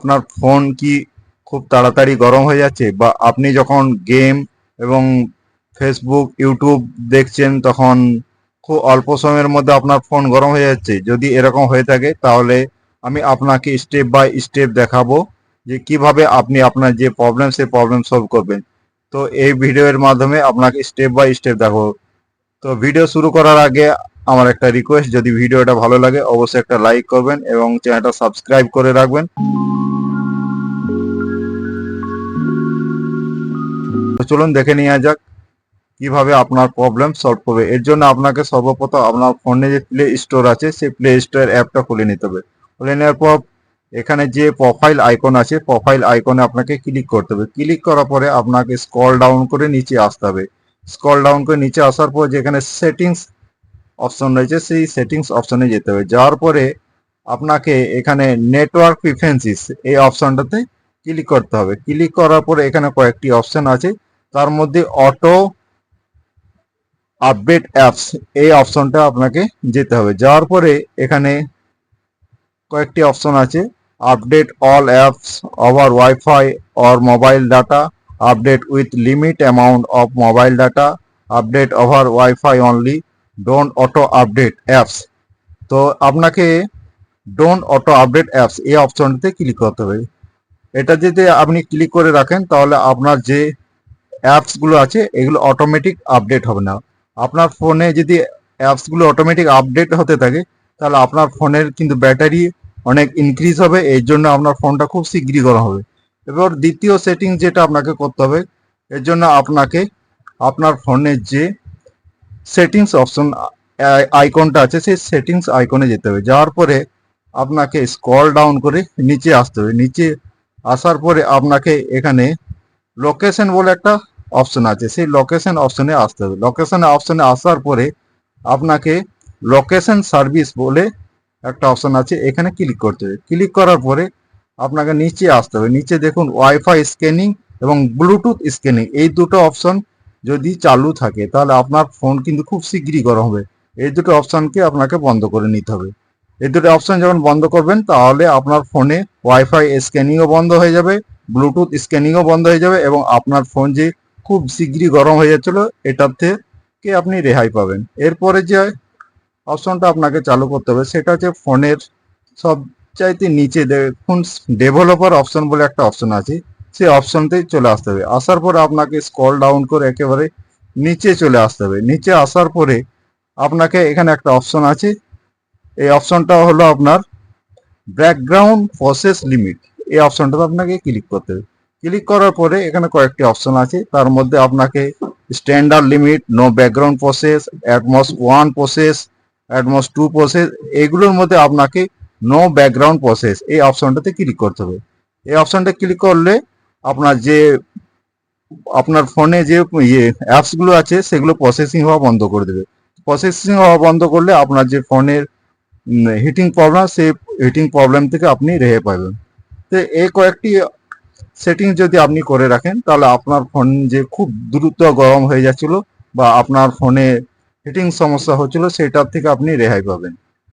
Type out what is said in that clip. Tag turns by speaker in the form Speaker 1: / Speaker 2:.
Speaker 1: আপনার ফোন কি খুব তাড়াতাড়ি গরম হয়ে যাচ্ছে, বা আপনি যখন গেম এবং ফেসবুক ইউটিউব দেখছেন তখন খুব অল্প সময়ের মধ্যে আপনার ফোন গরম হয়ে যাচ্ছে? যদি এরকম হয়ে থাকে তাহলে আমি আপনাকে স্টেপ বাই স্টেপ দেখাবো যে কিভাবে আপনি আপনার যে প্রবলেম সেই প্রবলেম সলভ করবেন। তো এই ভিডিওর মাধ্যমে আপনাকে স্টেপ বাই স্টেপ দেখাবো। তো ভিডিও শুরু করার আগে আমার একটা রিকোয়েস্ট, যদি ভিডিওটা ভালো লাগে অবশ্যই একটা লাইক করবেন এবং চ্যানেলটা সাবস্ক্রাইব করে রাখবেন। তো চলুন দেখে নেওয়া যাক কিভাবে আপনার প্রবলেম সলভ করবে। এর জন্য আপনাকে সর্বপ্রথম আপনার ফোনে যে প্লে স্টোর আছে সেই প্লে স্টোর অ্যাপটা খুলে নিতে হবে। খুলে নেওয়ার পর এখানে যে প্রোফাইল আইকন আছে প্রোফাইল আইকনে আপনাকে ক্লিক করতে হবে। ক্লিক করার পরে আপনাকে স্ক্রল ডাউন করে নিচে আসতে হবে। স্ক্রল ডাউন করে নিচে আসার পর যেখানে সেটিংস অপশন রয়েছে সেই সেটিংস অপশনে যেতে হবে। যাওয়ার পরে আপনাকে এখানে নেটওয়ার্ক প্রিফারেন্সিস এই অপশনটাতে ক্লিক করতে হবে। ক্লিক করার পরে এখানে কয়েকটি অপশন আছে, তার মধ্যে অটো আপডেট অ্যাপস এই অপশনটা আপনাকে যেতে হবে। যাওয়ার পরে এখানে কয়েকটি অপশন আছে, update all apps over wifi or mobile data, update with limit amount of mobile data, update over wifi only, don't auto update apps. তো আপনাকে ডোন্ট অটো আপডেট অ্যাপস এই অপশনটিতে ক্লিক করতে হবে। এটা যদি আপনি ক্লিক করে রাখেন তাহলে আপনার যে অ্যাপসগুলো আছে এগুলো অটোমেটিক আপডেট হবে না। আপনার ফোনে যদি অ্যাপসগুলো অটোমেটিক আপডেট হতে থাকে তাহলে আপনার ফোনের কিন্তু ব্যাটারি অনেক ইনক্রিজ হবে, এই জন্য আপনার ফোনটা খুব শীঘ্রই গরম হবে। এবার দ্বিতীয় সেটিং যেটা আপনাকে করতে হবে, এর জন্য আপনাকে আপনার ফোনের যে সেটিংস অপশন আইকনটা আছে সেই সেটিংস আইকনে যেতে হবে। যাওয়ার পরে আপনাকে স্ক্রল ডাউন করে নিচে আসতে হবে। নিচে আসার পরে আপনাকে এখানে লোকেশন বলে একটা অপশন আছে, সেই লোকেশন অপশনে আসতে হবে। লোকেশন অপশনে আসার পরে আপনাকে লোকেশন সার্ভিস বলে একটা অপশন আছে, এখানে ক্লিক করতে হবে। ক্লিক করার পরে আপনাকে নিচে আসতে হবে। নিচে দেখুন ওয়াইফাই স্ক্যানিং এবং ব্লুটুথ স্ক্যানিং এই দুটো অপশন যদি চালু থাকে তাহলে আপনার ফোন কিন্তু খুব শীঘ্রই গরম হবে। এই দুটো অপশনকে আপনাকে বন্ধ করে নিতে হবে। এই দুটো অপশন যখন বন্ধ করবেন তাহলে আপনার ফোনে ওয়াইফাই স্ক্যানিংও বন্ধ হয়ে যাবে, ব্লুটুথ স্ক্যানিংও বন্ধ হয়ে যাবে এবং আপনার ফোন যে খুব শীঘ্রই গরম হয়ে যাচ্ছিল এটার থেকে আপনি রেহাই পাবেন। এরপরে যে অপশনটা আপনাকে চালু করতে হবে সেটা হচ্ছে ফোনের সবচাইতে নিচে দেখুন ডেভেলপার অপশন বলে একটা অপশন আছে, সেই অপশনতে চলে আসতে হবে। আসার পরে আপনাকে স্ক্রল ডাউন করে একেবারে নিচে চলে আসতে হবে। নিচে আসার পরে আপনাকে এখানে একটা অপশন আছে, এই অপশনটা হলো আপনার ব্যাকগ্রাউন্ড প্রসেস লিমিট। এই অপশনটাতে আপনাকে ক্লিক করতে হবে। ক্লিক করার পরে এখানে কয়েকটি অপশন আছে, তার মধ্যে আপনাকে standard limit, no background process, atoms 1 process, atoms 2 process, এগুলোর মধ্যে আপনাকে নো ব্যাকগ্রাউন্ড প্রসেস এই অপশনটাতে ক্লিক করতে হবে। এই অপশনটা ক্লিক করলে আপনার ফোনে যে অ্যাপসগুলো আছে সেগুলো প্রসেসিং হওয়া বন্ধ করে দেবে। প্রসেসিং হওয়া বন্ধ করলে আপনার যে ফোনের হিটিং প্রবলেম সেই হিটিং প্রবলেম থেকে আপনি রেহাই পাবেন। তো এই কয়েকটি সেটিং যদি আপনি করে রাখেন তাহলে আপনার ফোন যে খুব দ্রুত গরম হয়ে যাচ্ছিল বা আপনার ফোনে হিটিং সমস্যা হচ্ছিল সেটার থেকে আপনি রেহাই পাবেন।